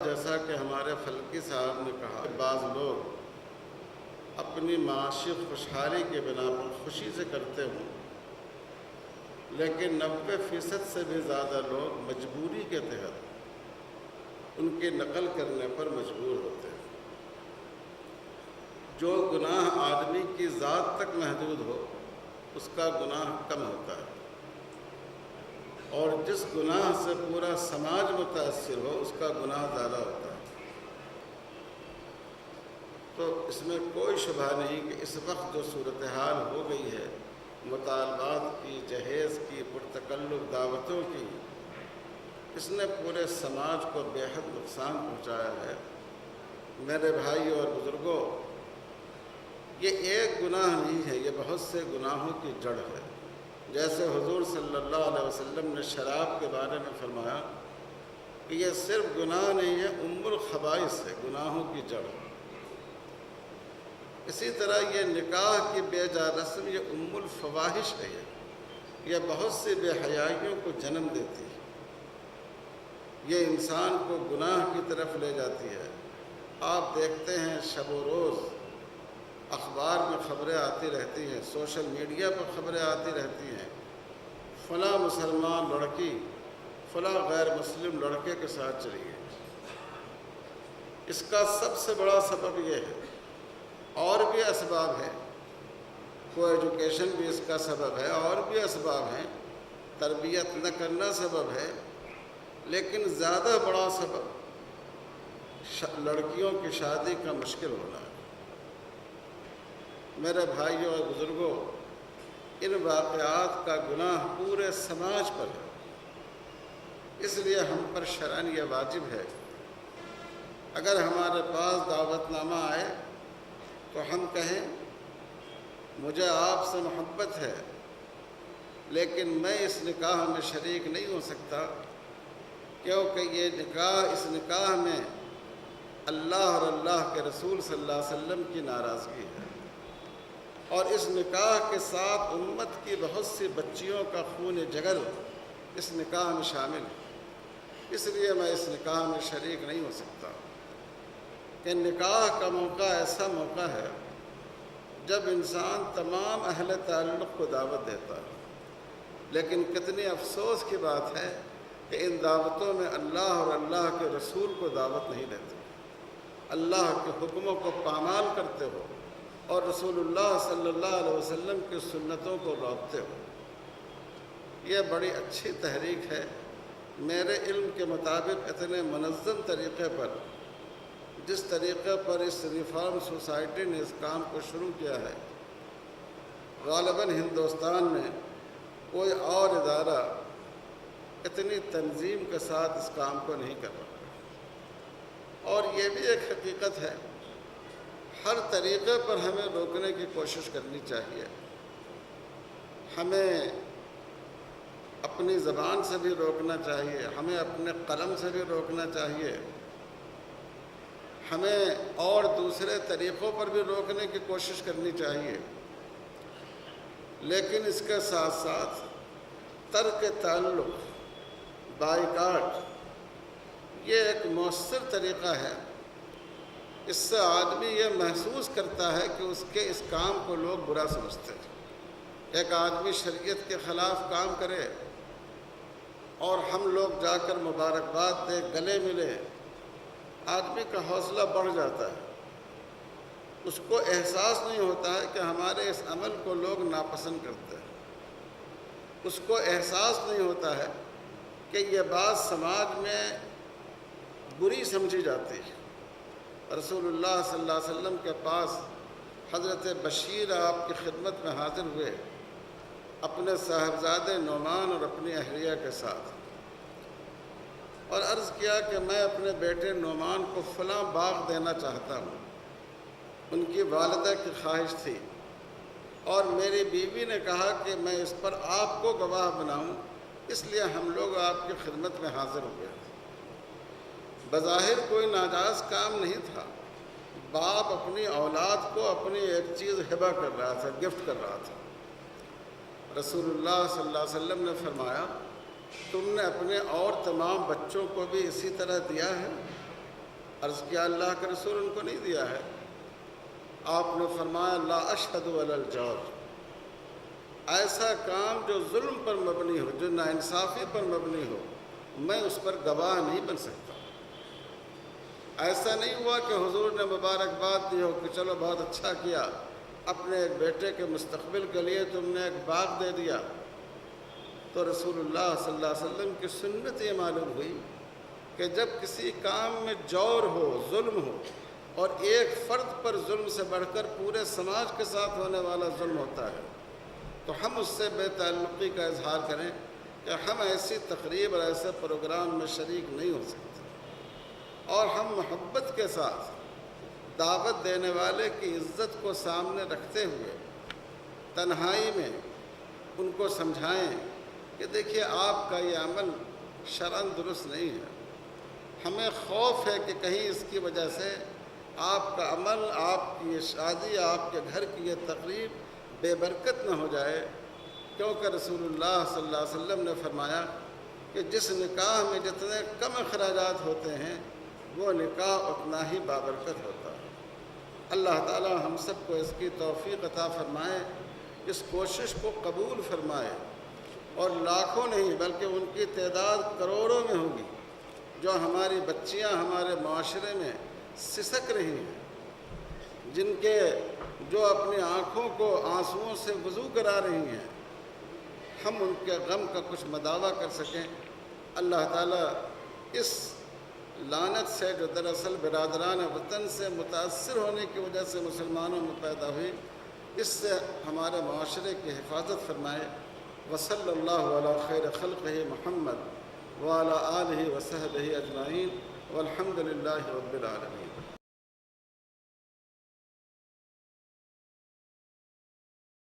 جیسا کہ ہمارے فلکی صاحب نے کہا، بعض لوگ اپنی معاشی خوشحالی کے بنا پر خوشی سے کرتے ہوں، لیکن 90% سے بھی زیادہ لوگ مجبوری کے تحت ان کی نقل کرنے پر مجبور ہوتے ہیں۔ جو گناہ آدمی کی ذات تک محدود ہو اس کا گناہ کم ہوتا ہے، اور جس گناہ سے پورا سماج متاثر ہو اس کا گناہ زیادہ ہوتا ہے۔ تو اس میں کوئی شبہ نہیں کہ اس وقت جو صورتحال ہو گئی ہے، مطالبات کی، جہیز کی، پرتکلف دعوتوں کی، اس نے پورے سماج کو بے حد نقصان پہنچایا ہے۔ میرے بھائیوں اور بزرگوں، یہ ایک گناہ نہیں ہے، یہ بہت سے گناہوں کی جڑ ہے۔ جیسے حضور صلی اللہ علیہ وسلم نے شراب کے بارے میں فرمایا کہ یہ صرف گناہ نہیں ہے، الخبائث ہے، گناہوں کی جڑ۔ اسی طرح یہ نکاح کی بے جا رسم، یہ الفواحش ہے، یہ بہت سی بے حیائیوں کو جنم دیتی ہے، یہ انسان کو گناہ کی طرف لے جاتی ہے۔ آپ دیکھتے ہیں شب و روز اخبار میں خبریں آتی رہتی ہیں، سوشل میڈیا پر خبریں آتی رہتی ہیں، فلاں مسلمان لڑکی فلاں غیر مسلم لڑکے کے ساتھ چلی گئی۔ اس کا سب سے بڑا سبب یہ ہے، اور بھی اسباب ہیں، کو ایجوکیشن بھی اس کا سبب ہے، اور بھی اسباب ہیں، تربیت نہ کرنا سبب ہے، لیکن زیادہ بڑا سبب لڑکیوں کی شادی کا مشکل ہونا ہے۔ میرے بھائیوں اور بزرگوں، ان واقعات کا گناہ پورے سماج پر ہے، اس لیے ہم پر شرعاً یہ واجب ہے، اگر ہمارے پاس دعوت نامہ آئے تو ہم کہیں مجھے آپ سے محبت ہے، لیکن میں اس نکاح میں شریک نہیں ہو سکتا، کیونکہ یہ نکاح، اس نکاح میں اللہ اور اللہ کے رسول صلی اللہ علیہ وسلم کی ناراضگی ہے، اور اس نکاح کے ساتھ امت کی بہت سی بچیوں کا خون جگر اس نکاح میں شامل ہے، اس لیے میں اس نکاح میں شریک نہیں ہو سکتا۔ کہ نکاح کا موقع ایسا موقع ہے جب انسان تمام اہل تعلق کو دعوت دیتا ہے، لیکن کتنی افسوس کی بات ہے کہ ان دعوتوں میں اللہ اور اللہ کے رسول کو دعوت نہیں دیتے، اللہ کے حکموں کو پامال کرتے ہو اور رسول اللہ صلی اللہ علیہ وسلم کی سنتوں کو روکتے ہو۔ یہ بڑی اچھی تحریک ہے۔ میرے علم کے مطابق اتنے منظم طریقے پر، جس طریقے پر اس ریفارم سوسائٹی نے اس کام کو شروع کیا ہے، غالباً ہندوستان میں کوئی اور ادارہ اتنی تنظیم کے ساتھ اس کام کو نہیں کر رہا۔ اور یہ بھی ایک حقیقت ہے، ہر طریقے پر ہمیں روکنے کی کوشش کرنی چاہیے۔ ہمیں اپنی زبان سے بھی روکنا چاہیے، ہمیں اپنے قلم سے بھی روکنا چاہیے، ہمیں اور دوسرے طریقوں پر بھی روکنے کی کوشش کرنی چاہیے، لیکن اس کے ساتھ ساتھ ترک تعلق، بائیکاٹ، یہ ایک مؤثر طریقہ ہے۔ اس سے آدمی یہ محسوس کرتا ہے کہ اس کے اس کام کو لوگ برا سمجھتے ہیں۔ ایک آدمی شریعت کے خلاف کام کرے اور ہم لوگ جا کر مبارکباد دیں، گلے ملیں، آدمی کا حوصلہ بڑھ جاتا ہے، اس کو احساس نہیں ہوتا ہے کہ ہمارے اس عمل کو لوگ ناپسند کرتے ہیں، اس کو احساس نہیں ہوتا ہے کہ یہ بات سماج میں بری سمجھی جاتی ہے۔ رسول اللہ صلی اللہ علیہ وسلم کے پاس حضرت بشیر آپ کی خدمت میں حاضر ہوئے، اپنے صاحبزادے نعمان اور اپنی اہلیہ کے ساتھ، اور عرض کیا کہ میں اپنے بیٹے نعمان کو فلاں باغ دینا چاہتا ہوں۔ ان کی والدہ کی خواہش تھی، اور میری بیوی نے کہا کہ میں اس پر آپ کو گواہ بناؤں، اس لیے ہم لوگ آپ کی خدمت میں حاضر ہوئے۔ بظاہر کوئی ناجائز کام نہیں تھا، باپ اپنی اولاد کو اپنی ایک چیز ہبہ کر رہا تھا، گفٹ کر رہا تھا۔ رسول اللہ صلی اللہ علیہ وسلم نے فرمایا، تم نے اپنے اور تمام بچوں کو بھی اسی طرح دیا ہے؟ عرض کیا اللہ کے رسول ان کو نہیں دیا ہے؟ آپ نے فرمایا لا اشہد علی الجور، ایسا کام جو ظلم پر مبنی ہو، جو ناانصافی پر مبنی ہو، میں اس پر گواہ نہیں بن سکتا۔ ایسا نہیں ہوا کہ حضور نے مبارکباد دی ہو کہ چلو بہت اچھا کیا، اپنے ایک بیٹے کے مستقبل کے لیے تم نے ایک باغ دے دیا۔ تو رسول اللہ صلی اللہ علیہ وسلم کی سنت یہ معلوم ہوئی کہ جب کسی کام میں جور ہو، ظلم ہو، اور ایک فرد پر ظلم سے بڑھ کر پورے سماج کے ساتھ ہونے والا ظلم ہوتا ہے، تو ہم اس سے بے تعلقی کا اظہار کریں کہ ہم ایسی تقریب اور ایسے پروگرام میں شریک نہیں ہو سکتے، اور ہم محبت کے ساتھ دعوت دینے والے کی عزت کو سامنے رکھتے ہوئے تنہائی میں ان کو سمجھائیں کہ دیکھیے آپ کا یہ عمل شرعاً درست نہیں ہے، ہمیں خوف ہے کہ کہیں اس کی وجہ سے آپ کا عمل، آپ کی یہ شادی، آپ کے گھر کی یہ تقریب بے برکت نہ ہو جائے، کیونکہ رسول اللہ صلی اللہ علیہ وسلم نے فرمایا کہ جس نکاح میں جتنے کم اخراجات ہوتے ہیں وہ نکاح اتنا ہی بابرکت ہوتا ہے۔ اللہ تعالی ہم سب کو اس کی توفیق عطا فرمائے، اس کوشش کو قبول فرمائے، اور لاکھوں نہیں بلکہ ان کی تعداد کروڑوں میں ہوگی جو ہماری بچیاں ہمارے معاشرے میں سسک رہی ہیں، جن کے جو اپنی آنکھوں کو آنسوؤں سے وضو کرا رہی ہیں، ہم ان کے غم کا کچھ مداوع کر سکیں۔ اللہ تعالیٰ اس لعنت سے جو دراصل برادران وطن سے متاثر ہونے کی وجہ سے مسلمانوں میں پیدا ہوئی، اس سے ہمارے معاشرے کی حفاظت فرمائے۔ وصلی اللہ علی خیر خلقہ محمد وعلی آلہ وصحبہ اجمعین والحمد للہ رب العالمین۔